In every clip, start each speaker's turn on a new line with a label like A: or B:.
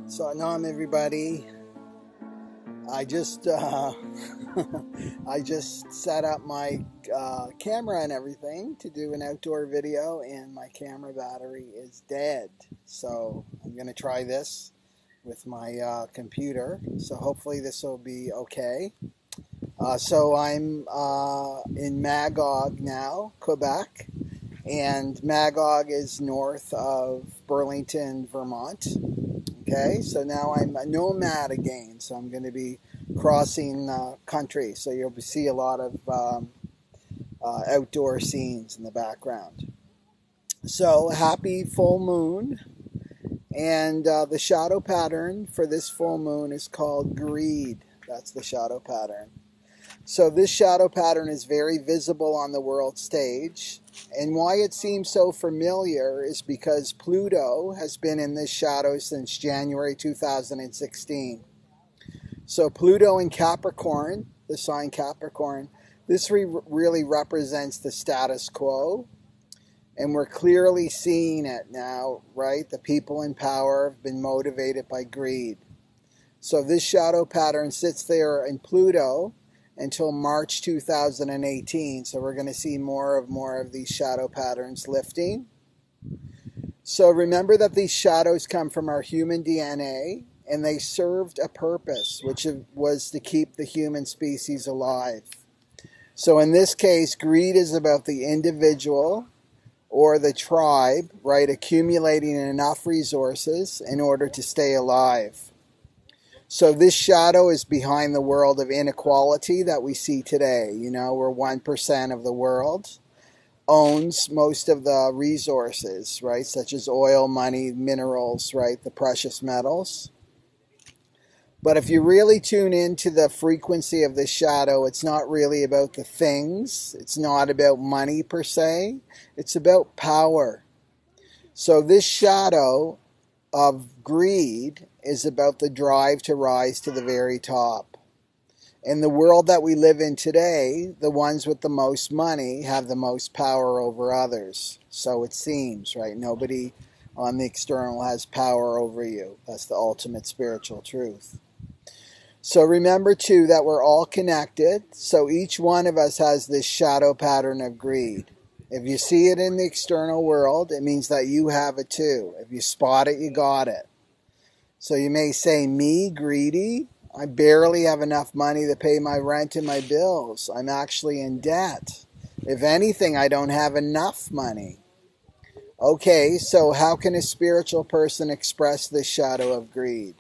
A: So Nam, everybody. I just I just set up my camera and everything to do an outdoor video, and my camera battery is dead. So I'm gonna try this with my computer. So hopefully this will be okay. So I'm in Magog now, Quebec, and Magog is north of Burlington, Vermont. Okay, so now I'm a nomad again, so I'm going to be crossing country, so you'll see a lot of outdoor scenes in the background. So happy full moon, and the shadow pattern for this full moon is called greed. That's the shadow pattern. So this shadow pattern is very visible on the world stage, and why it seems so familiar is because Pluto has been in this shadow since January 2016. So Pluto in Capricorn, the sign Capricorn, this really represents the status quo, and we're clearly seeing it now, right? The people in power have been motivated by greed. So this shadow pattern sits there in Pluto until March 2018. So we're going to see more of these shadow patterns lifting. So remember that these shadows come from our human DNA, and they served a purpose, which was to keep the human species alive. So in this case, greed is about the individual or the tribe, right, accumulating enough resources in order to stay alive. So this shadow is behind the world of inequality that we see today. You know, where 1% of the world owns most of the resources, right? Such as oil, money, minerals, right? The precious metals. But if you really tune into the frequency of this shadow, it's not really about the things. It's not about money per se. It's about power. So this shadow of greed is about the drive to rise to the very top. In the world that we live in today, the ones with the most money have the most power over others. So it seems, right? Nobody on the external has power over you. That's the ultimate spiritual truth. So remember too that we're all connected. So each one of us has this shadow pattern of greed. If you see it in the external world, it means that you have it too. If you spot it, you got it. So you may say, me, greedy? I barely have enough money to pay my rent and my bills. I'm actually in debt. If anything, I don't have enough money. Okay, so how can a spiritual person express this shadow of greed?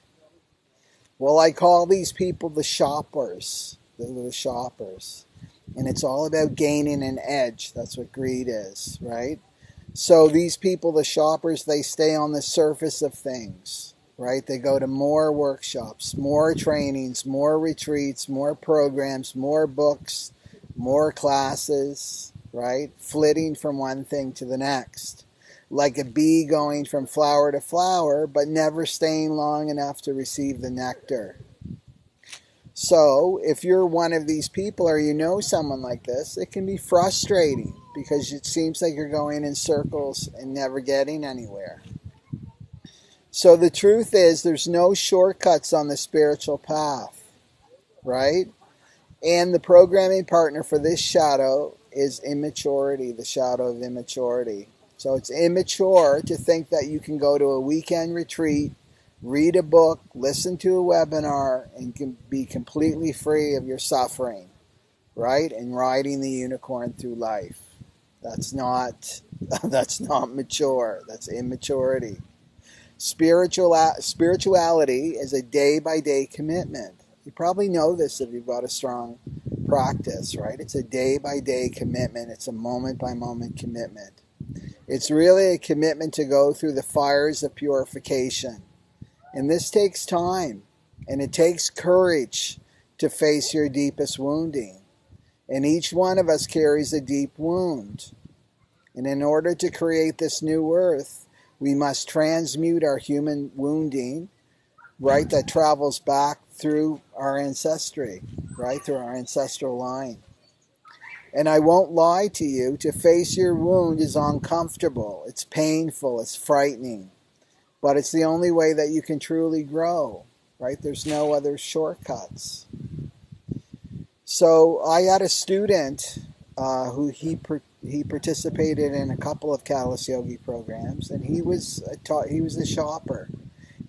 A: Well, I call these people the shoppers. They're the shoppers. And it's all about gaining an edge. That's what greed is, right? So these people, the shoppers, they stay on the surface of things, right? They go to more workshops, more trainings, more retreats, more programs, more books, more classes, right? Flitting from one thing to the next. Like a bee going from flower to flower, but never staying long enough to receive the nectar. So if you're one of these people, or you know someone like this, it can be frustrating because it seems like you're going in circles and never getting anywhere. So the truth is there's no shortcuts on the spiritual path, right? And the programming partner for this shadow is immaturity, the shadow of immaturity. So it's immature to think that you can go to a weekend retreat, read a book, listen to a webinar, and can be completely free of your suffering, right? And riding the unicorn through life. That's not mature. That's immaturity. Spirituality is a day-by-day commitment. You probably know this if you've got a strong practice, right? It's a day-by-day commitment. It's a moment-by-moment commitment. It's really a commitment to go through the fires of purification. And this takes time, and it takes courage to face your deepest wounding. And each one of us carries a deep wound. And in order to create this new earth, we must transmute our human wounding, right, that travels back through our ancestry, right, through our ancestral line. And I won't lie to you, to face your wound is uncomfortable. It's painful. It's frightening. but it's the only way that you can truly grow, right? There's no other shortcuts. So I had a student who he participated in a couple of Callus Yogi programs, and he was a shopper.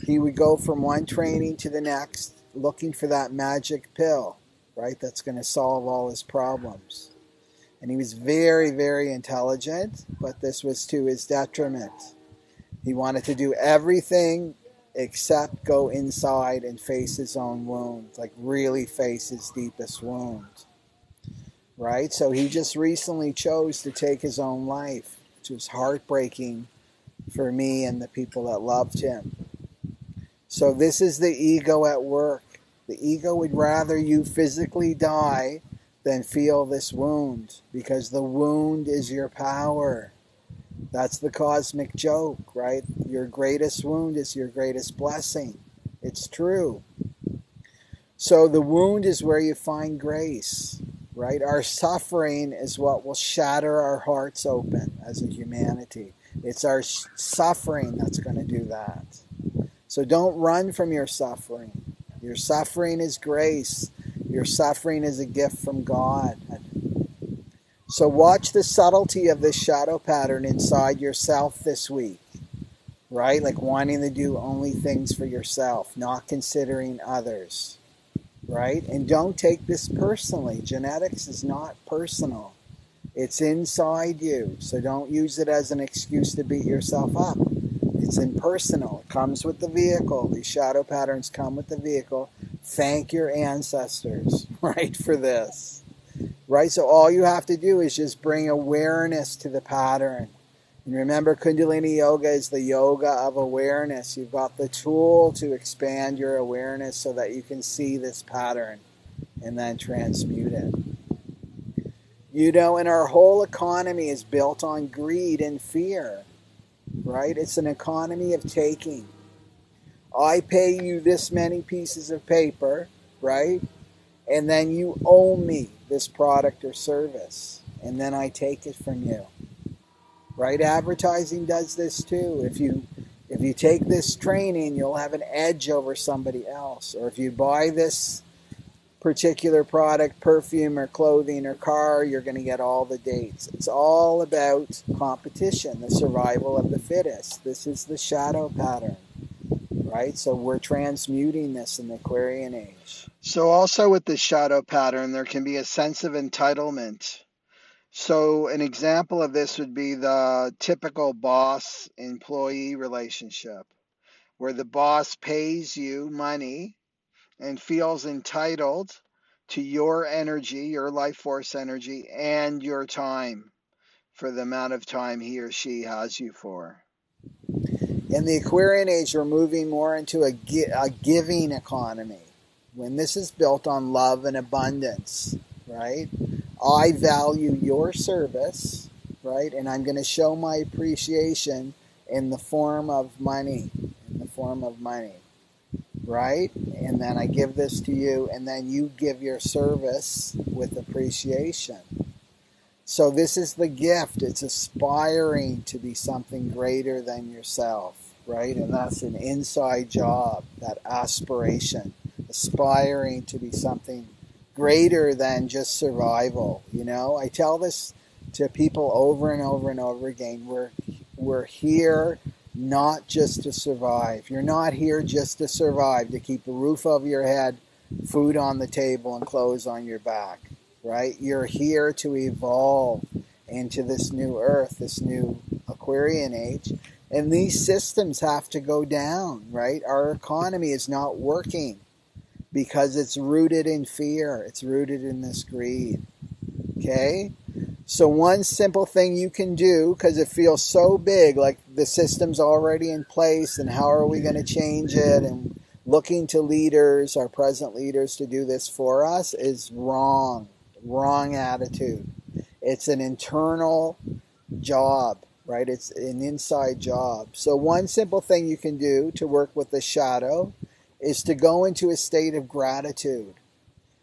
A: He would go from one training to the next looking for that magic pill, right, that's going to solve all his problems. And he was very, very intelligent, but this was to his detriment. He wanted to do everything except go inside and face his own wound, like really face his deepest wound, right? So he just recently chose to take his own life, which was heartbreaking for me and the people that loved him. So this is the ego at work. The ego would rather you physically die than feel this wound, because the wound is your power. That's the cosmic joke, right? Your greatest wound is your greatest blessing. It's true. So the wound is where you find grace, right? Our suffering is what will shatter our hearts open as a humanity. It's our suffering that's going to do that. So don't run from your suffering. Your suffering is grace. Your suffering is a gift from God. So watch the subtlety of this shadow pattern inside yourself this week, right? Like wanting to do only things for yourself, not considering others, right? And don't take this personally. Genetics is not personal. It's inside you. So don't use it as an excuse to beat yourself up. It's impersonal. It comes with the vehicle. These shadow patterns come with the vehicle. Thank your ancestors, right, for this. Right? So all you have to do is just bring awareness to the pattern. And remember, Kundalini Yoga is the yoga of awareness. You've got the tool to expand your awareness so that you can see this pattern and then transmute it. You know, and our whole economy is built on greed and fear. Right? It's an economy of taking. I pay you this many pieces of paper, right? And then you owe me this product or service. And then I take it from you. Right? Advertising does this too. If you take this training, you'll have an edge over somebody else. Or if you buy this particular product, perfume or clothing or car, you're going to get all the dates. It's all about competition, the survival of the fittest. This is the shadow pattern, right? So we're transmuting this in the Aquarian Age. So also with the shadow pattern, there can be a sense of entitlement. So an example of this would be the typical boss-employee relationship, where the boss pays you money and feels entitled to your energy, your life force energy, and your time for the amount of time he or she has you for. In the Aquarian Age, we're moving more into a giving economy, when this is built on love and abundance, right? I value your service, right? And I'm going to show my appreciation in the form of money, right? And then I give this to you, and then you give your service with appreciation. So this is the gift. It's aspiring to be something greater than yourself, right? And that's an inside job, that aspiration, aspiring to be something greater than just survival. You know, I tell this to people over and over and over again. We're here not just to survive. You're not here just to survive, to keep a roof over your head, food on the table, and clothes on your back, right? You're here to evolve into this new earth, this new Aquarian Age. And these systems have to go down, right? Our economy is not working because it's rooted in fear. It's rooted in this greed, okay? So one simple thing you can do, because it feels so big, like the system's already in place, and how are we going to change it, and looking to leaders, our present leaders, to do this for us, is wrong. Wrong attitude. It's an internal job, right? It's an inside job. So one simple thing you can do to work with the shadow is to go into a state of gratitude.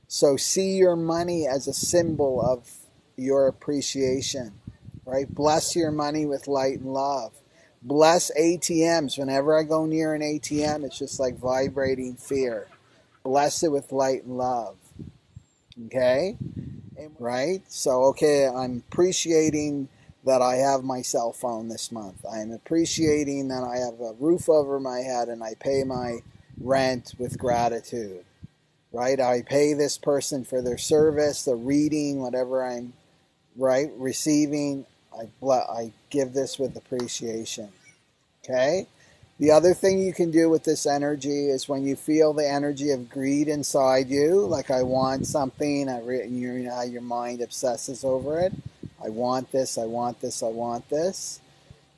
A: So see your money as a symbol of your appreciation, right? Bless your money with light and love. Bless ATMs. Whenever I go near an ATM, it's just like vibrating fear. Bless it with light and love. Okay? Right? So, okay, I'm appreciating that I have my cell phone this month. I'm appreciating that I have a roof over my head and I pay my rent with gratitude. Right? I pay this person for their service, the reading, whatever I'm receiving. I give this with appreciation. Okay? The other thing you can do with this energy is when you feel the energy of greed inside you, like I want something, you know how your mind obsesses over it. I want this, I want this, I want this.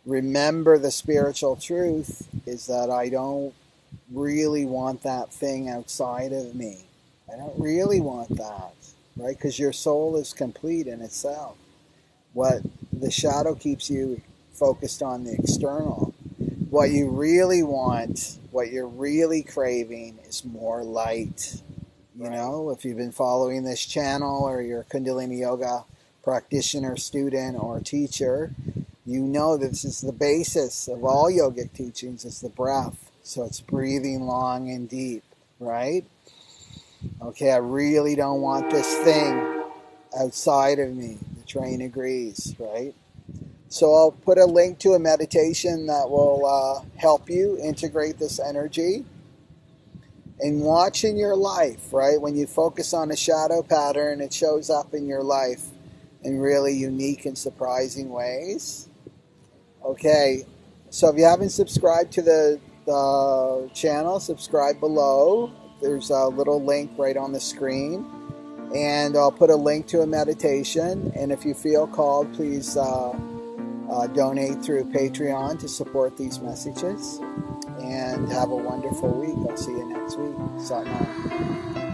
A: Remember, the spiritual truth is that I don't really want that thing outside of me. I don't really want that, right? Because your soul is complete in itself. What the shadow keeps you focused on the external. What you really want, what you're really craving is more light. You know, if you've been following this channel or you're a Kundalini Yoga practitioner, student, or teacher, you know this is the basis of all yogic teachings, is the breath. So it's breathing long and deep, right? Okay, I really don't want this thing outside of me. The train agrees, right? So I'll put a link to a meditation that will help you integrate this energy. And watch in your life, right? When you focus on a shadow pattern, it shows up in your life in really unique and surprising ways. Okay, so if you haven't subscribed to the channel, subscribe below. There's a little link right on the screen. And I'll put a link to a meditation. And if you feel called, please donate through Patreon to support these messages. And have a wonderful week. I'll see you next week. Satnam.